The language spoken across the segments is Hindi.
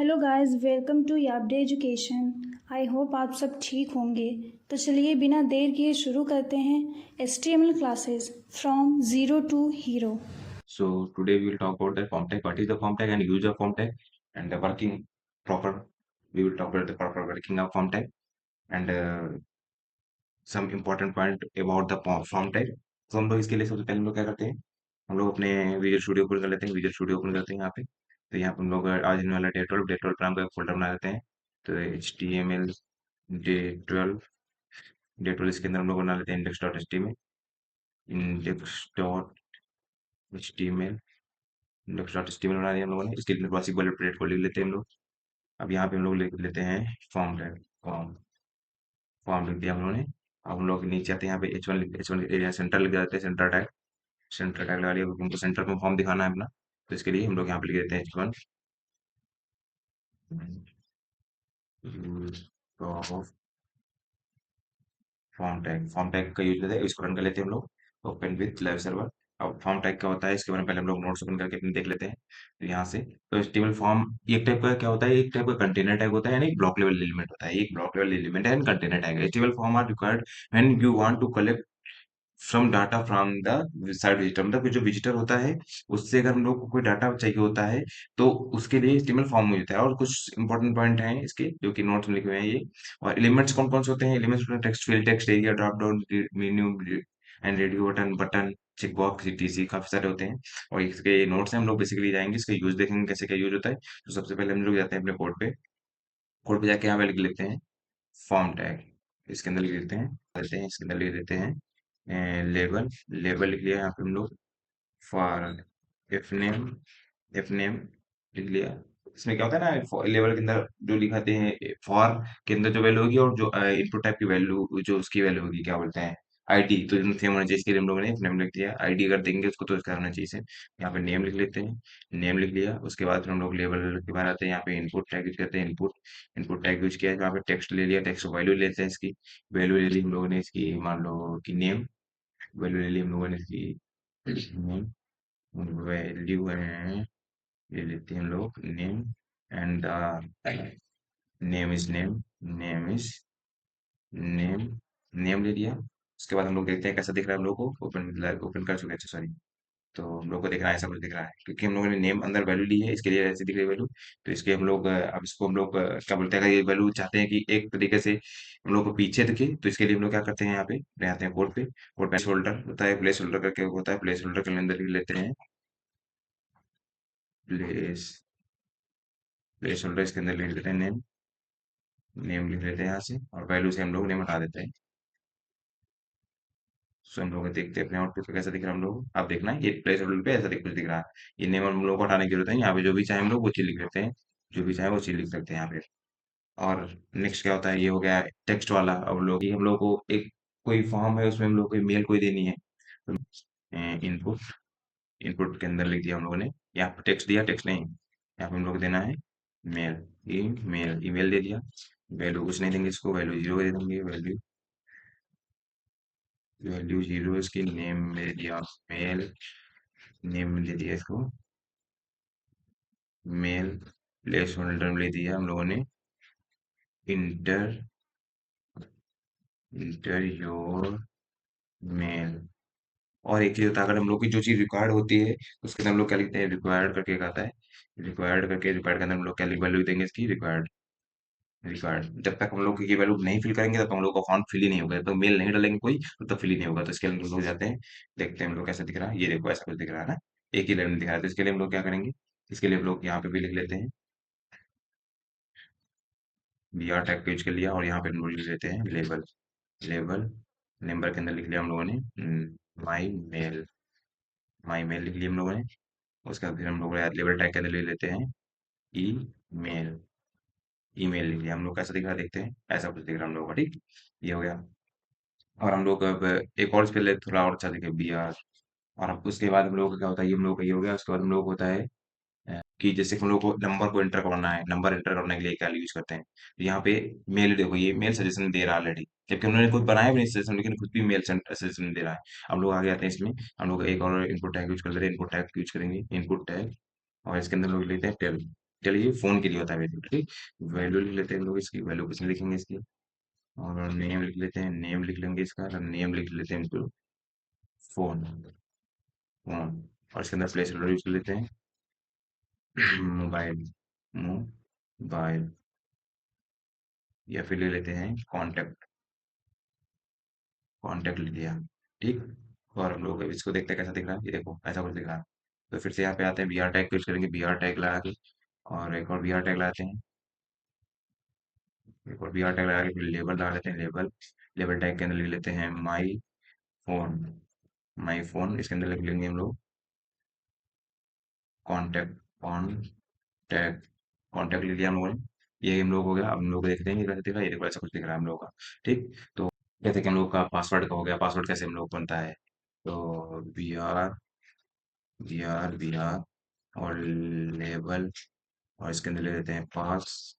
हेलो गाइस, वेलकम टू यापडे एजुकेशन। आई होप आप सब ठीक होंगे। तो चलिए बिना देर किए शुरू करते हैं HTML classes from zero to hero. So today we will talk about the form tag. What is the form tag and use of form tag and the working proper. We will talk about the proper working of form tag and some important point about the form tag. तो हम लोग इसके लिए सबसे पहले हम लोग क्या करते हैं, हम लोग अपने विजुअल स्टूडियो ओपन कर लेते हैं। विजुअल स्टूडियो ओपन करते हैं यहाँ पे। तो यहाँ पे हम लोग आज इन वाला डे 12 नाम का फोल्डर बना देते हैं। तो HTML डे 12 इसके अंदर हम लोग बना लेते हैं index.html index.html बना दिया हम लोगों ने। इसके लिए बेसिक वाले को लिख लेते हैं हम लोग। अब यहाँ पे हम लोग लिख लेते हैं फॉर्म टैग। फॉर्म फॉर्म लिख दिया हम लोगों ने। अब हम लोग नीचे आते हैं, यहाँ पे H1 एरिया सेंटर लिख देते हैं। सेंटर टैग लगा लिया क्योंकि हमको सेंटर में फॉर्म दिखाना है अपना। तो इसके लिए हम लोग यहाँ पे लिख देते हैं H1 ऑफ फॉर्म टैग का यूज लेते हैं। इसको रन कर लेते हैं हम लोग ओपन विथ लाइव सर्वर। अब फॉर्म टैग क्या होता है इसके बारे में पहले हम लोग नोट्स ओपन करके अपने देख लेते हैं। तो यहाँ से तो एचटीएमएल फॉर्म एक टाइप का क्या होता है, एक टाइप का कंटेनर टैग होता है, यानी एक ब्लॉक लेवल एलिमेंट होता है। एक ब्लॉक लेवल एलिमेंट है and container tag. HTML form are required when you want to collect from data from the site visitor, मतलब कि जो विजिटर होता है उससे अगर हम लोग को कोई डाटा चाहिए होता है तो उसके लिए एचटीएमएल फॉर्म होता है। और कुछ इंपॉर्टेंट पॉइंट हैं इसके जो कि नोट्स में लिखे हुए हैं ये। और एलिमेंट्स कौन कौन से होते हैं, elements text field, text area, drop down menu and radio button button check box etc काफी सारे होते हैं। और इसके नोट्स हैं, हम लोग बेसिकली जाएंगे इसका यूज देखेंगे कैसे क्या यूज होता है। तो सबसे पहले हम लोग जाते हैं अपने कोड पे जाके यहाँ पे लिख लेते हैं फॉर्म टैग। इसके अंदर लिख देते हैं इसके अंदर लिख देते हैं लेबल। लेबल लिख लिया यहाँ पे हम लोग। For F name F name लिख लिया। इसमें क्या होता है ना, लेवल के अंदर जो लिखाते हैं फॉर के अंदर जो वैल्यू होगी और जो इनपुट टाइप की वैल्यू जो उसकी वैल्यू होगी क्या बोलते हैं आईडी, तो सेम होना चाहिए। इसके लिए हम लोगों ने नेम लिख दिया। आईडी अगर देंगे उसको तो इसका होना चाहिए सेम। यहाँ पे नेम लिख लेते हैं। नेम लिख लिया, उसके बाद फिर हम लोग लेवल के बाहर आते हैं। यहाँ पे इनपुट टैग यूज करते हैं। इनपुट टैग यूज किया है। यहाँ पे टेक्स्ट ले लिया, टेक्स्ट वैल्यू लेते हैं इसकी। वैल्यू ले ली हम लोगों ने इसकी, मान लो कि नेम। वैल्यू ले ली हम लोगों ने इसकी नेम। वैल्यू है ले लेते हैं हम लोग name and name is name is name. Name ले लिया। उसके बाद हम लोग देखते हैं कैसा दिख रहा है हम लोग को। ओपन कर चुके हैं, अच्छा सॉरी। तो हम लोग को दिख रहा है, ऐसा कुछ दिख रहा है क्योंकि हम लोगों ने नेम अंदर वैल्यू ली है, इसके लिए ऐसी दिख रही है वैल्यू। तो इसके हम लोग अब इसको हम लोग क्या बोलते हैं, अगर ये वैल्यू चाहते हैं कि एक तरीके से हम लोग को पीछे दिखे तो इसके लिए हम लोग क्या करते हैं, यहाँ पे आते हैं कोड पे प्लेस होल्डर होता है, प्लेस होल्डर करके होता है। प्लेस होल्डर के अंदर लिख लेते हैं प्लेस प्लेस होल्डर। इसके अंदर लिख लेते हैं नेम। नेम लिख लेते हैं यहाँ से और वैल्यू से हम लोग नेम हटा देते हैं। सो हम लोग देखते हैं अपने आउटपुट पे कैसा दिख रहा है हम लोग। आप देखना है ये प्लेस होल्डर पे ऐसा कुछ दिख रहा है। ये नेम हम लोग को हटाने की जरूरत है। यहाँ पे जो भी चाहे हम लोग वो चीज लिख लेते हैं। जो भी चाहे वो चीज लिख सकते हैं यहाँ पे। और नेक्स्ट क्या होता है, ये हो गया टेक्स्ट वाला। अब हम लोग को एक कोई फॉर्म है उसमें हम लोग को मेल कोई देनी है। तो इनपुट इनपुट के अंदर लिख दिया हम लोगों ने। यहाँ पे टेक्स्ट दिया, टेक्स्ट नहीं, यहाँ पे हम लोग को देना है मेल। ईमेल दे दिया। वैल्यू कुछ नहीं देंगे इसको, वैल्यू 0 दे देंगे। वैल्यू 0 इसकी नेम दे दिया मेल। नेम दे दिया इसको मेल। प्लेस होल्डर ले दिया हम लोगों ने इंटर इंटर योर मेल। और एक चीज होता है, अगर हम लोग की जो चीज रिक्वायर्ड होती है उसके अंदर हम लोग क्या लिखते हैं, रिक्वायर्ड करके एक आता है। रिक्वायर्ड के अंदर हम लोग क्या वैल्यू देंगे इसकी, रिक्वायर्ड। जब तक हम लोग की वैल्यू नहीं फिल करेंगे तब तक हम लोग का फॉर्म फिल ही नहीं होगा। तो मेल नहीं डालेंगे कोई तो फिल ही नहीं होगा। तो इसके लिए हम लोग जाते हैं, देखते हैं हम लोग कैसा दिख रहा है। ये देखो ऐसा कुछ दिख रहा है ना, एक ही लाइन में दिख रहा है। तो इसके लिए हम लोग क्या करेंगे, इसके लिए हम लोग यहाँ पे भी लिख लेते हैं बी आर टैग यूज कर लिया। और यहाँ पे हम लोग लिख लेते हैं लेबल नंबर के अंदर लिख लिया हम लोगों ने माई मेल। माई मेल लिख लिया हम लोगों ने। उसके बाद फिर हम लोग लेबल टैग के अंदर ले लेते हैं ई मेल। ईमेल लिख लिया हम लोग। कैसा दिख रहा है देखते हैं, ऐसा कुछ दिख रहा है हम लोग का, ठीक। ये हो गया। और हम लोग अब एक और इसके लिए थोड़ा और अच्छा दिखे बी आर। और अब उसके बाद हम लोग का क्या होता है, ये हम लोग का ये हो गया। उसके बाद हम लोग को होता है कि जैसे कि हम लोग को नंबर को एंटर करना है। नंबर एंटर करने के लिए क्या यूज करते हैं, तो यहाँ पे मेल देखो, ये मेल सजेशन दे रहा है ऑलरेडी, जबकि उन्होंने खुद बनाया भी नहीं सजेशन, लेकिन खुद भी मेल सजेशन दे रहा है। हम लोग आगे आते हैं इसमें। हम लोग एक और इनपुट टैग यूज कर लेते हैं। इनपुट टैग यूज करेंगे इनपुट टैग। और इसके अंदर लोग लेते हैं टेल। चलिए फोन के लिए होता है वैल्यू, ठीक। वैल्यू लिख लेते हैं हम लोग, इसकी वैल्यू कुछ नहीं लिखेंगे इसकी। और नेम लिख लेते हैं, नेम लिख लेंगे इसका, नेम लिख लेते हैं इसको, फोन, फोन। और इसके अंदर प्लेस होल्डर यूज कर लेते हैं, मोबाइल, मोबाइल। या फिर ले लेते हैं कॉन्टेक्ट, कॉन्टेक्ट लिख लिया, ठीक। और हम लोग इसको देखते हैं कैसा दिख रहा है, ये देखो ऐसा कुछ दिख रहा है। तो फिर से यहाँ पे आते हैं, बी आर टैग यूज करेंगे, बी आर टैग लगा के, और एक और बी आर टैग लगाते हैं, एक और बी आर टैग लगा के फिर लेबल लगा लेते हैं, लेबल। लेबल टैग के अंदर लिख लेते हैं माई फोन, माई फोन। इसके अंदर लिख लेंगे हम लोग कॉन्टेक्ट, कॉन्टैक्ट, कॉन्टैक्ट लिख लिया हम लोगों ने। ये हम लोग हो गया। अब हम लोग देखते हैं ये कैसे दिख रहा है, ये देखो ऐसा कुछ दिख रहा है हम लोग का, ठीक। तो जैसे कि हम लोग का पासवर्ड का हो गया, पासवर्ड कैसे हम लोग बनता है, तो बी आर और लेबल, और इसके अंदर ले लेते हैं pass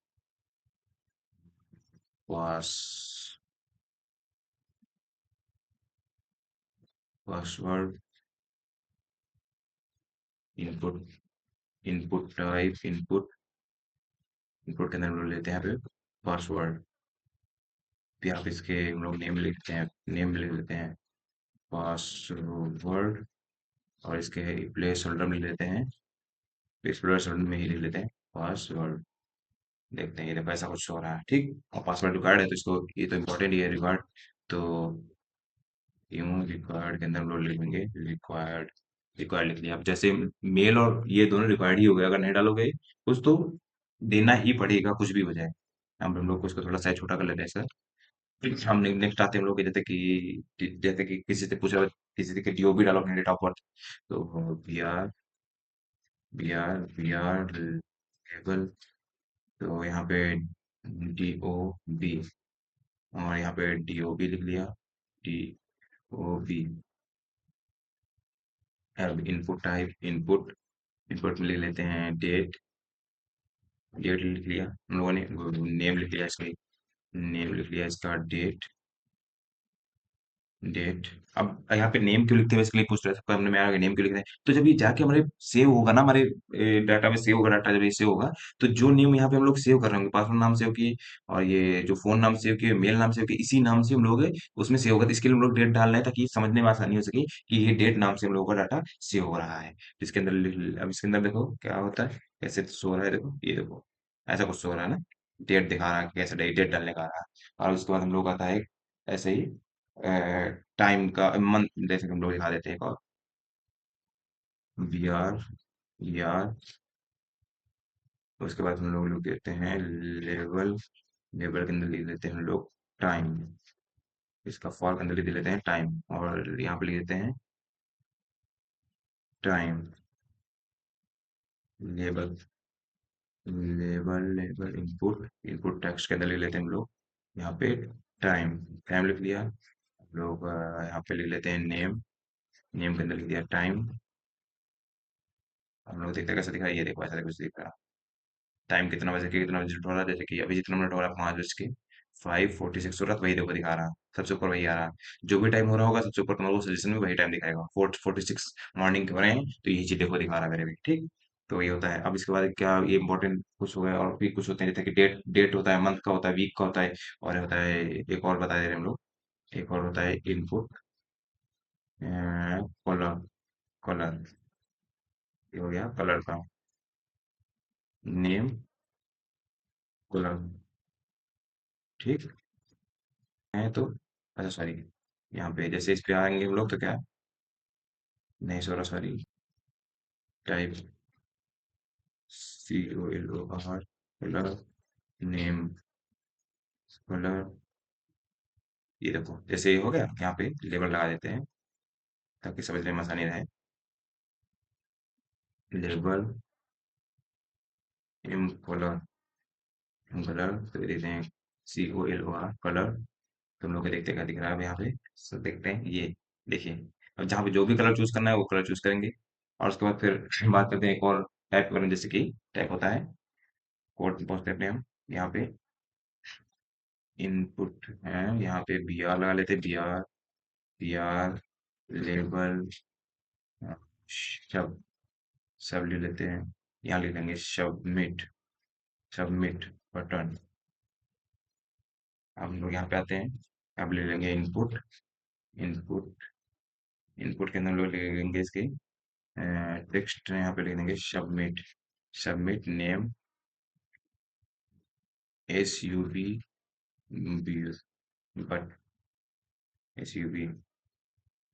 password, input, input type, input के अंदर हम लोग लेते हैं यहाँ पे पासवर्ड। फिर आप इसके हम लोग नेम लिखते हैं, नेम लिख लेते हैं पासवर्ड। और इसके प्लेस होल्डर में लिख लेते हैं, प्लेस होल्डर में ही लिख लेते हैं पासवर्ड। देखते हैं ये देखो ऐसा कुछ हो रहा है, ठीक। और पासवर्ड रिक्वायर्ड है तो इसको, ये तो इम्पोर्टेंट ही है रिक्वायर्ड। तो यूं रिक्वायर्ड के अंदर हम लोग लिखेंगे रिक्वायर्ड, रिक्वायर्ड लिख लिया। अब जैसे मेल और ये दोनों रिक्वायर्ड ही हो गए, अगर नहीं डालोगे कुछ तो देना ही पड़ेगा, कुछ भी हो जाए। अब हम लोग को इसको थोड़ा साइज छोटा कर लेते हैं सर। हम नेक्स्ट आते हैं हम लोग के, जैसे कि किसी से पूछा, किसी से डीओबी डालो अपने डेट ऑफ बर्थ, तो बी आर लेबल, तो यहाँ पे DOB, और यहाँ पे DOB लिख लिया, DOB। अब इनपुट टाइप, इनपुट, इनपुट में लिख लेते हैं डेट, डेट लिख लिया हम लोगों ने, नेम लिख लिया इसका, नेम लिख लिया इसका डेट, डेट। अब यहाँ पे नेम क्यों लिखते हैं, इसके लिए पूछ रहे थे हमने, मैं नेम क्यों लिख रहे हैं, तो जब ये जाके हमारे सेव होगा ना, हमारे डाटा में सेव होगा, डाटा जब ये सेव होगा, तो जो नेम यहाँ पे हम लोग सेव कर रहे होंगे, पासवर्ड नाम सेव किए, और ये जो फोन नाम सेव किए, मेल नाम सेव किए, इसी नाम से हम लोग उसमें सेव होगा। तो इसके लिए हम लोग डेट डाल रहे हैं ताकि समझने में आसानी हो सके कि ये डेट नाम से हम लोगों का डाटा सेव हो रहा है। इसके अंदर अब इसके अंदर देखो क्या होता है, कैसे शो हो रहा है, देखो ये देखो ऐसा कुछ शो हो रहा है ना, डेट दिखा रहा है, कैसे डेट डालने का आ रहा है। और उसके बाद हम लोग आता है ऐसे ही टाइम का मंथ, जैसे कि हम लोग दिखा देते हैं एक और, बी आर, उसके बाद हम लोग लिख देते हैं लेवल, लेवल के अंदर लिख देते हैं हम लोग टाइम, इसका फॉर के अंदर लिख देते हैं टाइम, और यहाँ पे लिख देते हैं time, level, level input, input text के अंदर लिख लेते हैं हम लोग यहाँ पे टाइम, टाइम लिख लिया। हम लोग यहाँ पे लिख लेते हैं नेम, नेम के अंदर लिख दिया टाइम। हम लोग देखते हैं कैसा दिख रहा है, ये देखो ऐसा कुछ दिख रहा है। टाइम कितना बजे के कितना बजे हो रहा है, जैसे कि अभी जितना मिनट हो रहा है 5:46 हो रहा है, तो वही देखो दिखा रहा है, सबसे ऊपर वही आ रहा है। जो भी टाइम हो रहा होगा सबसे ऊपर तुम्हारे को सजेशन में वही टाइम दिखाएगा, 4:46 मॉर्निंग के हो रहे हैं, तो यही चीज देखो दिखा रहा है मेरे भी, ठीक। तो ये होता है। अब इसके बाद क्या, ये इंपॉर्टेंट कुछ हो गया, और भी कुछ होते हैं जैसे कि डेट, डेट होता है, मंथ का होता है, वीक का होता है, और ये होता है एक और बता दे रहे हैं हम लोग, एक और होता है इनपुट, कलर, कलर, ये हो गया कलर का, नेम, कलर, ठीक है। तो अच्छा सॉरी, यहाँ पे जैसे इस पे आएंगे हम लोग तो क्या, नहीं sorry sorry, type COLOR, colour, name, colour, ये देखो जैसे ये हो गया, यहाँ पे लेबल लगा देते हैं ताकि समझने में आसानी रहे। लेबल एम कलर, एम कलर तो देते हैं COLOR कलर। तुम लोग को देखते हैं क्या दिख रहा है अब यहाँ पे, सब देखते हैं ये, देखिए। अब जहाँ पे जो भी कलर चूज करना है वो कलर चूज करेंगे, और उसके बाद फिर बात करते हैं एक और टाइप करें, जैसे कि टाइप होता है कोड पोस्ट करते हैं हम यहाँ पे, इनपुट है यहाँ पे बी आर लगा लेते हैं, बी आर लेबल, सब सब ले लेते हैं, यहाँ लिख लेंगे सबमिट, सबमिट बटन। अब हम लोग यहाँ पे आते हैं, अब ले लेंगे इनपुट। इनपुट इनपुट के अंदर हम लोग ले लेंगे इसके टेक्स्ट यहाँ पे लिख देंगे submit. Submit name SUB but SUB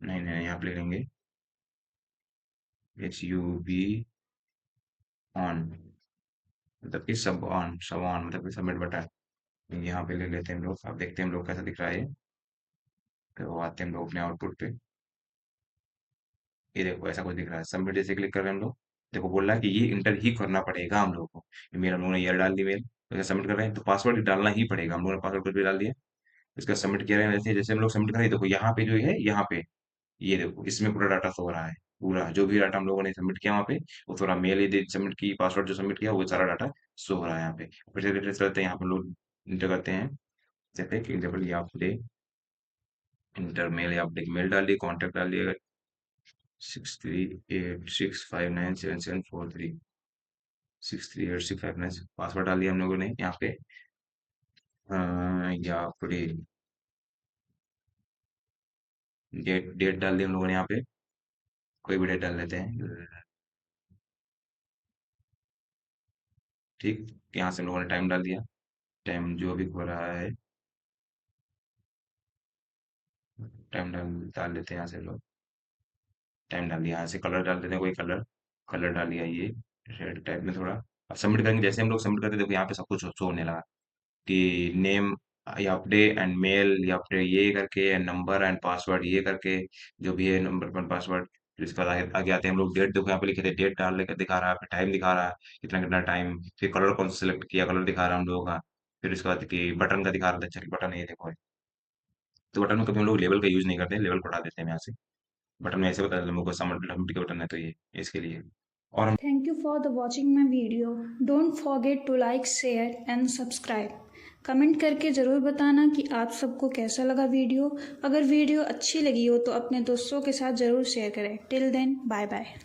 नहीं नहीं यहाँ पे लिख लेंगे SUB ऑन, मतलब कि सब ऑन मतलब कि सबमिट बटन। यहाँ पे ले लेते हैं हम लोग। अब देखते हैं हम लोग कैसा दिख रहा है ये। तो आते हैं हम लोग अपने आउटपुट पे। ये देखो ऐसा कुछ दिख रहा है। सबमिट जैसे क्लिक कर रहे हैं हम लोग, देखो बोल रहा है कि ये इंटर ही करना पड़ेगा हम लोगों को। ये मेल हम लोगों ने ईयर डाल दी मेल, तो सबमिट कर रहे हैं तो पासवर्ड डालना ही पड़ेगा। हम लोगों ने पासवर्ड कुछ भी डाल दिया, इसका सबमिट किया है। जैसे जैसे हम लोग सबमिट कर रहे हैं, देखो यहाँ पे जो है, यहाँ पे ये देखो इसमें पूरा डाटा शो हो रहा है। पूरा जो भी डाटा हम लोगों ने सबमिट किया वहाँ पे, वो थोड़ा मेल यदि सबमिट की, पासवर्ड जो सबमिट किया, वो सारा डाटा शो हो रहा है यहाँ पे। फिर से रिफ्रेश करते हैं, यहाँ पे हम लोग इंटर करते हैं। जैसे कि एग्जाम्पल ये आपने इंटर मेल या अपडेट मेल डाल दी, कॉन्टैक्ट डाल दिया 6386597743, 638659। पासवर्ड डाल दिया हम लोगों ने यहाँ पे। या अपडेट डेट डेट डाल दी हम लोगों ने यहाँ पे, कोई भी डेट डाल लेते हैं। ठीक, यहाँ से हम लोगों ने टाइम डाल दिया, टाइम जो भी हो रहा है, टाइम डाल देते हैं यहाँ से लोग। टाइम डाल दिया, यहाँ से कलर डाल देते हैं, कोई कलर कलर डाल दिया ये रेड टाइप में थोड़ा। अब सबमिट करेंगे, जैसे हम लोग सबमिट करते हैं, देखो यहाँ पे सब कुछ शो होने लगा कि नेम या अपडे एंड मेल या अपडे ये करके एंड नंबर एंड पासवर्ड ये करके, जो भी है नंबर एंड पासवर्ड। फिर इसके बाद आगे आगे आते हैं हम लोग। डेट देखो यहाँ पे लिखे थे, डेट डाल लेकर दिखा रहा है, फिर टाइम दिखा रहा है कितना कितना टाइम, फिर कलर कौन सा सिलेक्ट किया, कलर दिखा रहा है हम लोगों का। फिर उसके बाद कि बटन का दिखा रहा था, चलिए बटन ये देखो है। तो बटन में कभी हम लोग लेवल का यूज नहीं करते, लेवल को हटा देते हैं यहाँ से। बटन में ऐसे बता देते हैं हमको सबमिट का बटन है, तो ये इसके लिए। और Thank you for the watching my video. Don't forget to like, share and subscribe. Comment करके ज़रूर बताना कि आप सबको कैसा लगा वीडियो। अगर वीडियो अच्छी लगी हो तो अपने दोस्तों के साथ ज़रूर शेयर करें। Till then bye bye.